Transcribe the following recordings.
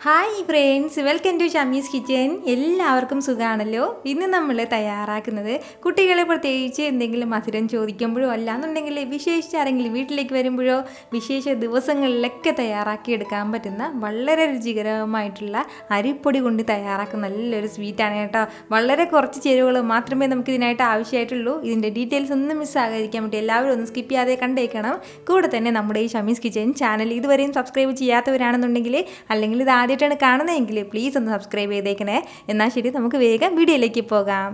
Hi friends, welcome to Shami's kitchen. എല്ലാവർക്കും സുഖമാണല്ലോ. ഇന്ന് നമ്മൾ തയ്യാറാക്കുന്നത് കുട്ടികളെ പ്രത്യേകിച്ച് എന്തെങ്കിലും മധുരം ചോദിക്കുമ്പോഴോ അല്ലാന്നുണ്ടെങ്കിൽ വിശേഷിച്ച് ആരെങ്കിലും വീട്ടിലേക്ക് വരുമ്പോഴോ വിശേഷ ദിവസങ്ങളിലൊക്കെ തയ്യാറാക്കിയെടുക്കാൻ പറ്റുന്ന വളരെ രുചികരമായിട്ടുള്ള അരിപ്പൊടി കൊണ്ട് തയ്യാറാക്കുന്ന നല്ലൊരു സ്വീറ്റാണ് കേട്ടോ. വളരെ കുറച്ച് ചേരുവകൾ മാത്രമേ നമുക്ക് ഇതിനായിട്ട് ആവശ്യമായിട്ടുള്ളൂ. ഇതിൻ്റെ ഡീറ്റെയിൽസ് ഒന്നും മിസ്സാകാതിരിക്കാൻ വേണ്ടി എല്ലാവരും ഒന്ന് സ്കിപ്പ് ചെയ്യാതെ കണ്ടേക്കണം. കൂടെ തന്നെ നമ്മുടെ ഈ ഷമീസ് കിച്ചൻ ചാനൽ ഇതുവരെയും സബ്സ്ക്രൈബ് ചെയ്യാത്തവരാണെന്നുണ്ടെങ്കിൽ അല്ലെങ്കിൽ ഇത് ആദ്യമായിട്ടാണ് കാണുന്നതെങ്കിൽ പ്ലീസ് ഒന്ന് സബ്സ്ക്രൈബ് ചെയ്തേക്കണേ. എന്നാൽ ശരി, നമുക്ക് വേഗം വീഡിയോയിലേക്ക് പോകാം.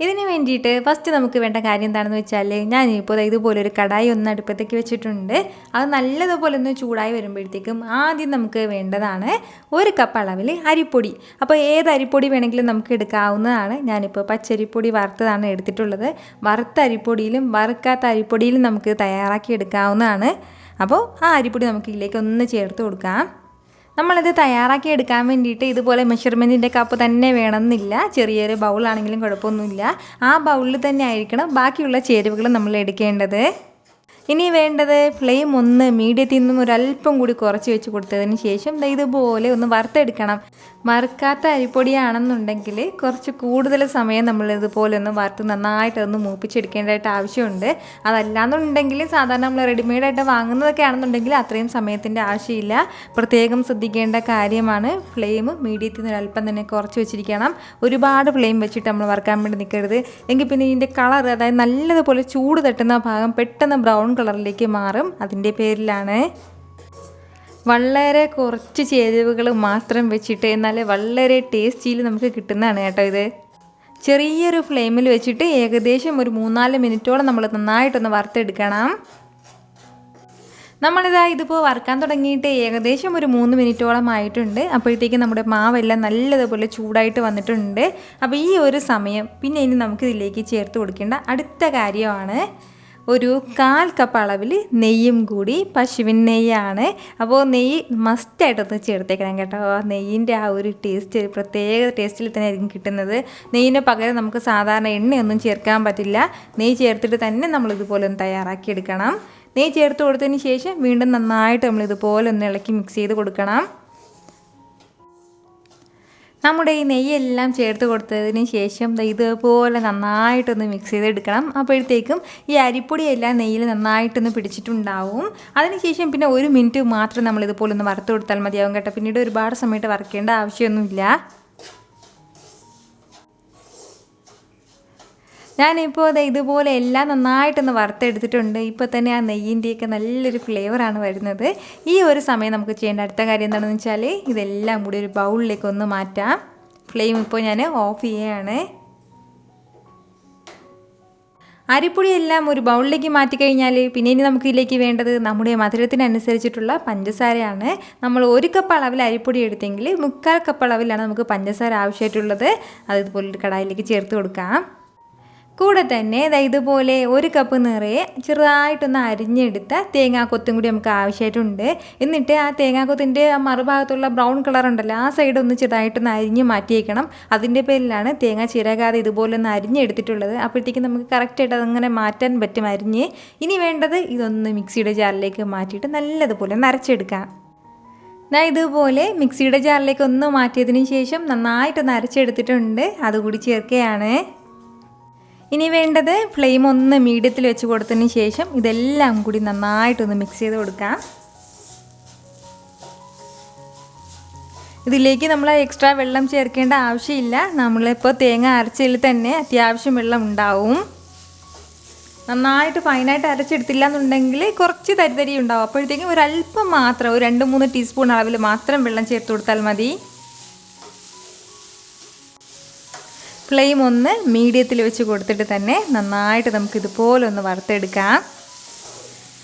ഇതിന് വേണ്ടിയിട്ട് ഫസ്റ്റ് നമുക്ക് വേണ്ട കാര്യം എന്താണെന്ന് വെച്ചാൽ, ഞാനിപ്പോൾ ഇതുപോലെ ഒരു കടായി ഒന്ന് അടുപ്പത്തേക്ക് വെച്ചിട്ടുണ്ട്. അത് നല്ലതുപോലെ ഒന്ന് ചൂടായി വരുമ്പോഴത്തേക്കും ആദ്യം നമുക്ക് വേണ്ടതാണ് 1 കപ്പ് അളവിൽ അരിപ്പൊടി. അപ്പോൾ ഏത് അരിപ്പൊടി വേണമെങ്കിലും നമുക്ക് എടുക്കാവുന്നതാണ്. ഞാനിപ്പോൾ പച്ചരിപ്പൊടി വറുത്തതാണ് എടുത്തിട്ടുള്ളത്. വറുത്ത അരിപ്പൊടിയിലും വറുക്കാത്ത അരിപ്പൊടിയിലും നമുക്ക് തയ്യാറാക്കി എടുക്കാവുന്നതാണ്. അപ്പോൾ ആ അരിപ്പൊടി നമുക്ക് ഇതിലേക്ക് ഒന്ന് ചേർത്ത് കൊടുക്കാം. നമ്മളിത് തയ്യാറാക്കി എടുക്കാൻ വേണ്ടിയിട്ട് ഇതുപോലെ മെഷർമെൻറ്റിൻ്റെ കപ്പ് തന്നെ വേണമെന്നില്ല. ചെറിയൊരു ബൗളാണെങ്കിലും കുഴപ്പമൊന്നുമില്ല. ആ ബൗളിൽ തന്നെ ആയിരിക്കണം ബാക്കിയുള്ള ചേരുവകൾ നമ്മൾ എടുക്കേണ്ടത്. ഇനി വേണ്ടത് ഫ്ലെയിം ഒന്ന് മീഡിയത്തിൽ നിന്നും ഒരല്പം കൂടി കുറച്ച് വെച്ച് കൊടുത്തതിന് ശേഷം ഇതുപോലെ ഒന്ന് വറുത്തെടുക്കണം. വറുക്കാത്ത അരിപ്പൊടിയാണെന്നുണ്ടെങ്കിൽ കുറച്ച് കൂടുതൽ സമയം നമ്മൾ ഇതുപോലെ ഒന്ന് വറുത്ത് നന്നായിട്ടൊന്ന് മൂപ്പിച്ചെടുക്കേണ്ടതായിട്ട് ആവശ്യമുണ്ട്. അതല്ലാന്നുണ്ടെങ്കിൽ സാധാരണ നമ്മൾ റെഡിമെയ്ഡായിട്ട് വാങ്ങുന്നതൊക്കെ ആണെന്നുണ്ടെങ്കിൽ അത്രയും സമയത്തിൻ്റെ ആവശ്യമില്ല. പ്രത്യേകം ശ്രദ്ധിക്കേണ്ട കാര്യമാണ്, ഫ്ലെയിം മീഡിയത്തിൽ നിന്ന് ഒരല്പം തന്നെ കുറച്ച് വെച്ചിരിക്കണം. ഒരുപാട് ഫ്ലെയിം വെച്ചിട്ട് നമ്മൾ വറുക്കാൻ വേണ്ടി നിൽക്കരുത്. എങ്കിൽ പിന്നെ ഇതിൻ്റെ കളർ, അതായത് നല്ലതുപോലെ ചൂട് തട്ടുന്ന ഭാഗം പെട്ടെന്ന് ബ്രൗൺ കളറിലേക്ക് മാറും. അതിൻ്റെ പേരിലാണ് വളരെ കുറച്ച് ചേരുവകൾ മാത്രം വെച്ചിട്ട് എന്നാൽ വളരെ ടേസ്റ്റിയിൽ നമുക്ക് കിട്ടുന്നതാണ് കേട്ടോ. ഇത് ചെറിയൊരു ഫ്ലെയിമിൽ വെച്ചിട്ട് ഏകദേശം ഒരു 3-4 മിനിറ്റോളം നമ്മൾ നന്നായിട്ടൊന്ന് വറുത്തെടുക്കണം. ഇതിപ്പോൾ വറുക്കാൻ തുടങ്ങിയിട്ട് ഏകദേശം ഒരു 3 മിനിറ്റോളം ആയിട്ടുണ്ട്. അപ്പോഴത്തേക്കും നമ്മുടെ മാവെല്ലാം നല്ലതുപോലെ ചൂടായിട്ട് വന്നിട്ടുണ്ട്. അപ്പോൾ ഈ ഒരു സമയം പിന്നെ ഇനി നമുക്കിതിലേക്ക് ചേർത്ത് കൊടുക്കേണ്ട അടുത്ത കാര്യമാണ് ഒരു 1/4 കപ്പ് അളവിൽ നെയ്യും കൂടി. പശുവിൻ നെയ്യാണ്. അപ്പോൾ നെയ്യ് മസ്റ്റായിട്ടൊന്ന് ചേർത്തേക്കണം കേട്ടോ. നെയ്യിൻ്റെ ആ ഒരു ടേസ്റ്റ് ഒരു പ്രത്യേക ടേസ്റ്റിൽ തന്നെ ആയിരിക്കും കിട്ടുന്നത്. നെയ്യിന് പകരം നമുക്ക് സാധാരണ എണ്ണയൊന്നും ചേർക്കാൻ പറ്റില്ല. നെയ്യ് ചേർത്തിട്ട് തന്നെ നമ്മളിതുപോലെ ഒന്ന് തയ്യാറാക്കിയെടുക്കണം. നെയ്യ് ചേർത്ത് കൊടുത്തതിന് ശേഷം വീണ്ടും നന്നായിട്ട് നമ്മളിതുപോലെ ഒന്ന് ഇളക്കി മിക്സ് ചെയ്ത് കൊടുക്കണം. നമ്മുടെ ഈ നെയ്യെല്ലാം ചേർത്ത് കൊടുത്തതിന് ശേഷം ഇതുപോലെ നന്നായിട്ടൊന്ന് മിക്സ് ചെയ്തെടുക്കണം. അപ്പോഴത്തേക്കും ഈ അരിപ്പൊടിയെല്ലാം നെയ്യിൽ നന്നായിട്ടൊന്ന് പിടിച്ചിട്ടുണ്ടാവും. അതിനുശേഷം പിന്നെ 1 മിനിറ്റ് മാത്രം നമ്മളിതുപോലെ ഒന്ന് വറുത്ത് കൊടുത്താൽ മതിയാവും കേട്ടോ. പിന്നീട് ഒരുപാട് സമയത്ത് വറുക്കേണ്ട ആവശ്യമൊന്നുമില്ല. ഞാനിപ്പോൾ ഇതുപോലെ എല്ലാം നന്നായിട്ടൊന്ന് വറുത്തെടുത്തിട്ടുണ്ട്. ഇപ്പോൾ തന്നെ ആ നെയ്യിൻ്റെയൊക്കെ നല്ലൊരു ഫ്ലേവറാണ് വരുന്നത്. ഈ ഒരു സമയം നമുക്ക് ചെയ്യേണ്ട അടുത്ത കാര്യം എന്താണെന്ന് വെച്ചാൽ, ഇതെല്ലാം കൂടി ഒരു ബൗളിലേക്ക് ഒന്ന് മാറ്റാം. ഫ്ലെയിം ഇപ്പോൾ ഞാൻ ഓഫ് ചെയ്യുകയാണ്. അരിപ്പൊടിയെല്ലാം ഒരു ബൗളിലേക്ക് മാറ്റിക്കഴിഞ്ഞാൽ പിന്നെ ഇനി നമുക്ക് ഇതിലേക്ക് വേണ്ടത് നമ്മുടെ മധുരത്തിനനുസരിച്ചിട്ടുള്ള പഞ്ചസാരയാണ്. നമ്മൾ 1 കപ്പ് അളവിൽ അരിപ്പൊടി എടുത്തെങ്കിൽ 3/4 കപ്പ് അളവിലാണ് നമുക്ക് പഞ്ചസാര ആവശ്യമായിട്ടുള്ളത്. അതുപോലെ കടായിലേക്ക് ചേർത്ത് കൊടുക്കാം. കൂടെ തന്നെ ഇതുപോലെ 1 കപ്പ് നിറയെ ചെറുതായിട്ടൊന്ന് അരിഞ്ഞെടുത്ത തേങ്ങാക്കൊത്തും കൂടി നമുക്ക് ആവശ്യമായിട്ടുണ്ട്. എന്നിട്ട് ആ തേങ്ങാക്കൊത്തിൻ്റെ മറുഭാഗത്തുള്ള ബ്രൗൺ കളർ ഉണ്ടല്ലോ, ആ സൈഡ് ഒന്ന് ചെറുതായിട്ടൊന്ന് അരിഞ്ഞ് മാറ്റിയേക്കണം. അതിൻ്റെ പേരിലാണ് തേങ്ങ ചിരകാതെ ഇതുപോലെ ഒന്ന് അരിഞ്ഞെടുത്തിട്ടുള്ളത്. അപ്പോഴത്തേക്കും നമുക്ക് കറക്റ്റായിട്ട് അതങ്ങനെ മാറ്റാൻ പറ്റും അരിഞ്ഞ്. ഇനി വേണ്ടത് ഇതൊന്ന് മിക്സിയുടെ ജാറിലേക്ക് മാറ്റിയിട്ട് നല്ലതുപോലെ നരച്ചെടുക്കാം. ഇതുപോലെ മിക്സിയുടെ ജാറിലേക്ക് ഒന്ന് മാറ്റിയതിന് ശേഷം നന്നായിട്ടൊന്ന് അരച്ചെടുത്തിട്ടുണ്ട്. അതുകൂടി ചേർക്കുകയാണ്. ഇനി വേണ്ടത് ഫ്ലെയിം ഒന്ന് മീഡിയത്തിൽ വെച്ച് കൊടുത്തതിന് ശേഷം ഇതെല്ലാം കൂടി നന്നായിട്ടൊന്ന് മിക്സ് ചെയ്ത് കൊടുക്കാം. ഇതിലേക്ക് നമ്മൾ എക്സ്ട്രാ വെള്ളം ചേർക്കേണ്ട ആവശ്യമില്ല. നമ്മളിപ്പോൾ തേങ്ങ അരച്ചതിൽ തന്നെ അത്യാവശ്യം വെള്ളം ഉണ്ടാവും. നന്നായിട്ട് ഫൈനായിട്ട് അരച്ചെടുത്തില്ല എന്നുണ്ടെങ്കിൽ കുറച്ച് തരിതരി ഉണ്ടാവും. അപ്പോഴത്തേക്കും ഒരല്പം മാത്രം, ഒരു 2-3 ടീസ്പൂൺ അളവിൽ മാത്രം വെള്ളം ചേർത്ത് കൊടുത്താൽ മതി. ഫ്ലെയിം ഒന്ന് മീഡിയത്തിൽ വെച്ച് കൊടുത്തിട്ട് തന്നെ നന്നായിട്ട് നമുക്കിതുപോലെ ഒന്ന് വറുത്തെടുക്കാം.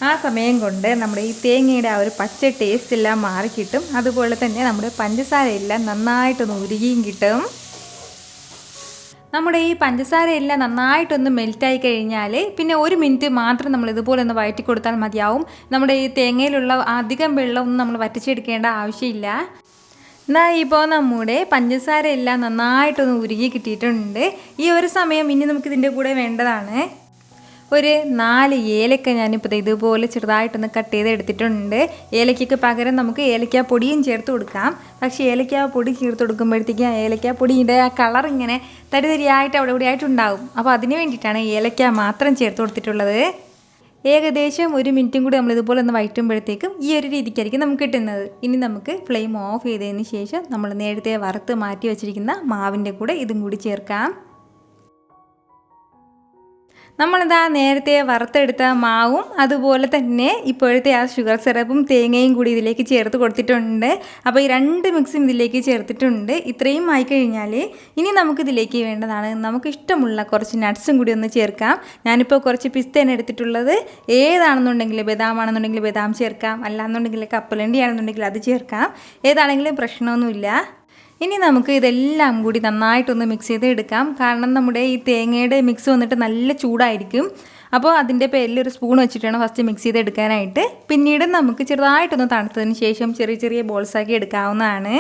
ആ സമയം കൊണ്ട് നമ്മുടെ ഈ തേങ്ങയുടെ ആ ഒരു പച്ച ടേസ്റ്റ് എല്ലാം മാറിക്കിട്ടും. അതുപോലെ തന്നെ നമ്മുടെ പഞ്ചസാരയെല്ലാം നന്നായിട്ടൊന്ന് ഉരുകിയും കിട്ടും. നമ്മുടെ ഈ പഞ്ചസാരയെല്ലാം നന്നായിട്ടൊന്ന് മെൽറ്റായി കഴിഞ്ഞാൽ പിന്നെ 1 മിനിറ്റ് മാത്രം നമ്മൾ ഇതുപോലെ ഒന്ന് വഴറ്റി കൊടുത്താൽ മതിയാവും. നമ്മുടെ ഈ തേങ്ങയിലുള്ള അധികം വെള്ളമൊന്നും നമ്മൾ വറ്റിച്ചെടുക്കേണ്ട ആവശ്യമില്ല. ഇപ്പോൾ നമ്മുടെ പഞ്ചസാര എല്ലാം നന്നായിട്ടൊന്ന് ഉരുകി കിട്ടിയിട്ടുണ്ട്. ഈ ഒരു സമയം ഇനി നമുക്കിതിൻ്റെ കൂടെ വേണ്ടതാണ് ഒരു 4 ഏലക്ക ഞാനിപ്പോൾ ഇതുപോലെ ചെറുതായിട്ടൊന്ന് കട്ട് ചെയ്ത് എടുത്തിട്ടുണ്ട്. ഏലക്കയ്ക്ക് പകരം നമുക്ക് ഏലക്ക പൊടിയും ചേർത്ത് കൊടുക്കാം. പക്ഷേ ഏലക്ക പൊടി ചേർത്ത് കൊടുക്കുമ്പോഴത്തേക്കും ആ ഏലക്ക പൊടിയുടെ ആ കളർ ഇങ്ങനെ തരിതരിയായിട്ട് അവിടെ ഇവിടെ ആയിട്ടുണ്ടാവും. അപ്പോൾ അതിന് വേണ്ടിയിട്ടാണ് ഏലക്ക മാത്രം ചേർത്ത് കൊടുത്തിട്ടുള്ളത്. ഏകദേശം 1 മിനിറ്റും കൂടി നമ്മളിതുപോലെ ഒന്ന് വഴറ്റുമ്പോഴത്തേക്കും ഈ ഒരു രീതിക്കായിരിക്കും നമുക്ക് കിട്ടുന്നത്. ഇനി നമുക്ക് ഫ്ലെയിം ഓഫ് ചെയ്തതിന് ശേഷം നമ്മൾ നേരത്തെ വറുത്ത് മാറ്റി വെച്ചിരിക്കുന്ന മാവിൻ്റെ കൂടെ ഇതും കൂടി ചേർക്കാം. നമ്മളിതാ നേരത്തെ വറുത്തെടുത്ത മാവും അതുപോലെ തന്നെ ഇപ്പോഴത്തെ ആ ഷുഗർ സിറപ്പും തേങ്ങയും കൂടി ഇതിലേക്ക് ചേർത്ത് കൊടുത്തിട്ടുണ്ട്. അപ്പോൾ ഈ 2 മിക്സും ഇതിലേക്ക് ചേർത്തിട്ടുണ്ട്. ഇത്രയും ആയിക്കഴിഞ്ഞാൽ ഇനി നമുക്കിതിലേക്ക് വേണ്ടതാണ് നമുക്കിഷ്ടമുള്ള കുറച്ച് നട്ട്സും കൂടി ഒന്ന് ചേർക്കാം. ഞാനിപ്പോൾ കുറച്ച് പിസ്തയാണ് എടുത്തിട്ടുള്ളത്. ഏതാണെന്നുണ്ടെങ്കിൽ ബദാമാണെന്നുണ്ടെങ്കിൽ ബദാം ചേർക്കാം, അല്ലാന്നുണ്ടെങ്കിൽ കപ്പലണ്ടി ആണെന്നുണ്ടെങ്കിൽ അത് ചേർക്കാം. ഏതാണെങ്കിലും പ്രശ്നമൊന്നുമില്ല. ഇനി നമുക്ക് ഇതെല്ലാം കൂടി നന്നായിട്ടൊന്ന് മിക്സ് ചെയ്ത് എടുക്കാം. കാരണം നമ്മുടെ ഈ തേങ്ങയുടെ മിക്സ് വന്നിട്ട് നല്ല ചൂടായിരിക്കും. അപ്പോൾ അതിൻ്റെ പേരിൽ ഒരു സ്പൂൺ വെച്ചിട്ട് വേണം ഫസ്റ്റ് മിക്സ് ചെയ്ത് എടുക്കാനായിട്ട്. പിന്നീട് നമുക്ക് ചെറുതായിട്ടൊന്ന് തണുത്തതിന് ശേഷം ചെറിയ ചെറിയ ബോൾസാക്കി എടുക്കാവുന്നതാണ്.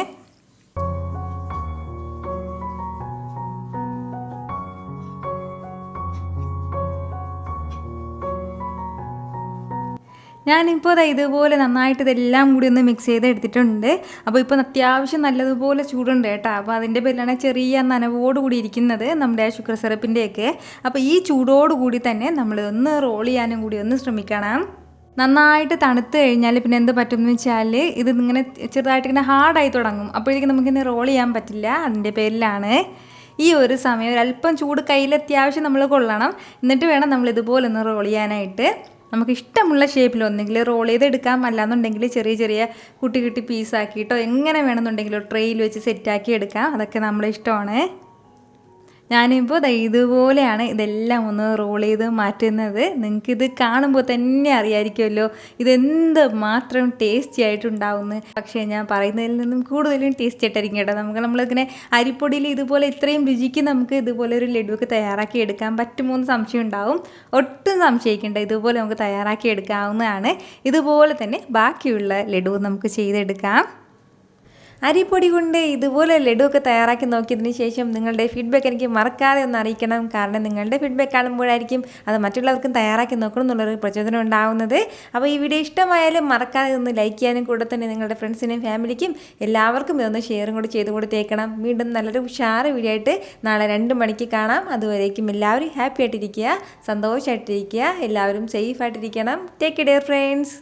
ഞാനിപ്പോൾ ഇതുപോലെ നന്നായിട്ട് ഇതെല്ലാം കൂടി ഒന്ന് മിക്സ് ചെയ്ത് എടുത്തിട്ടുണ്ട്. അപ്പോൾ ഇപ്പോൾ അത്യാവശ്യം നല്ലതുപോലെ ചൂടുണ്ട് കേട്ടോ. അപ്പോൾ അതിൻ്റെ പേരിലാണ് ചെറിയ നനവോടുകൂടി ഇരിക്കുന്നത് നമ്മുടെ ഷുഗർ സിറപ്പിൻ്റെയൊക്കെ. അപ്പോൾ ഈ ചൂടോടുകൂടി തന്നെ നമ്മൾ ഒന്ന് റോൾ ചെയ്യാനും കൂടി ഒന്ന് ശ്രമിക്കണം. നന്നായിട്ട് തണുത്ത് കഴിഞ്ഞാൽ പിന്നെ എന്ത് പറ്റുമെന്ന് വെച്ചാൽ ഇത് ഇങ്ങനെ ചെറുതായിട്ട് ഇങ്ങനെ ഹാർഡായി തുടങ്ങും. അപ്പോഴേക്കും നമുക്കിങ്ങനെ റോൾ ചെയ്യാൻ പറ്റില്ല. അതിൻ്റെ പേരിലാണ് ഈ ഒരു സമയം ഒരല്പം ചൂട് കയ്യിൽ അത്യാവശ്യം നമ്മൾ കൊള്ളണം. എന്നിട്ട് വേണം നമ്മൾ ഇതുപോലെ ഒന്ന് റോൾ ചെയ്യാനായിട്ട്. നമുക്ക് ഇഷ്ടമുള്ള ഷേപ്പിൽ ഒന്നെങ്കിൽ റോൾ ചെയ്തെടുക്കാം, അല്ലാന്നുണ്ടെങ്കിൽ ചെറിയ ചെറിയ കുട്ടി കുട്ടി പീസാക്കിയിട്ടോ എങ്ങനെ വേണമെന്നുണ്ടെങ്കിലോ ട്രെയിൽ വെച്ച് സെറ്റാക്കി എടുക്കാം. അതൊക്കെ നമ്മുടെ ഇഷ്ടമാണ്. ഞാനിപ്പോൾ ഇതുപോലെയാണ് ഇതെല്ലാം ഒന്ന് റോൾ ചെയ്ത് മാറ്റുന്നത്. നിങ്ങൾക്കിത് കാണുമ്പോൾ തന്നെ അറിയാമായിരിക്കുമല്ലോ ഇതെന്ത് മാത്രം ടേസ്റ്റി ആയിട്ടുണ്ടാവുമെന്ന്. പക്ഷേ ഞാൻ പറയുന്നതിൽ നിന്നും കൂടുതലും ടേസ്റ്റി ആയിട്ടായിരിക്കും കേട്ടോ. നമ്മളിങ്ങനെ അരിപ്പൊടിയിൽ ഇതുപോലെ ഇത്രയും രുചിക്ക് നമുക്ക് ഇതുപോലെ ഒരു ലഡുവൊക്കെ തയ്യാറാക്കി എടുക്കാൻ പറ്റുമോ എന്ന് സംശയം ഉണ്ടാവും. ഒട്ടും സംശയിക്കേണ്ട, ഇതുപോലെ നമുക്ക് തയ്യാറാക്കി എടുക്കാവുന്നതാണ്. ഇതുപോലെ തന്നെ ബാക്കിയുള്ള ലഡു നമുക്ക് ചെയ്തെടുക്കാം. അരിപ്പൊടി കൊണ്ട് ഇതുപോലെ ലഡു ഒക്കെ തയ്യാറാക്കി നോക്കിയതിന് ശേഷം നിങ്ങളുടെ ഫീഡ്ബാക്ക് എനിക്ക് മറക്കാതെ ഒന്ന് അറിയിക്കണം. കാരണം നിങ്ങളുടെ ഫീഡ്ബാക്ക് കാണുമ്പോഴായിരിക്കും അത് മറ്റുള്ളവർക്കും തയ്യാറാക്കി നോക്കണം എന്നുള്ളൊരു പ്രചോദനം ഉണ്ടാവുന്നത്. അപ്പോൾ ഈ വീഡിയോ ഇഷ്ടമായാലും മറക്കാതെ ഒന്ന് ലൈക്ക് ചെയ്യാനും കൂടെ തന്നെ നിങ്ങളുടെ ഫ്രണ്ട്സിനും ഫാമിലിക്കും എല്ലാവർക്കും ഇതൊന്ന് ഷെയറും കൂടി ചെയ്ത് കൊടുത്തേക്കണം. വീണ്ടും നല്ലൊരു ഉഷാറ് വീഡിയോ ആയിട്ട് നാളെ 2 മണിക്ക് കാണാം. അതുവരേക്കും എല്ലാവരും ഹാപ്പി ആയിട്ടിരിക്കുക, സന്തോഷമായിട്ടിരിക്കുക, എല്ലാവരും സേഫ് ആയിട്ടിരിക്കണം. Take care friends.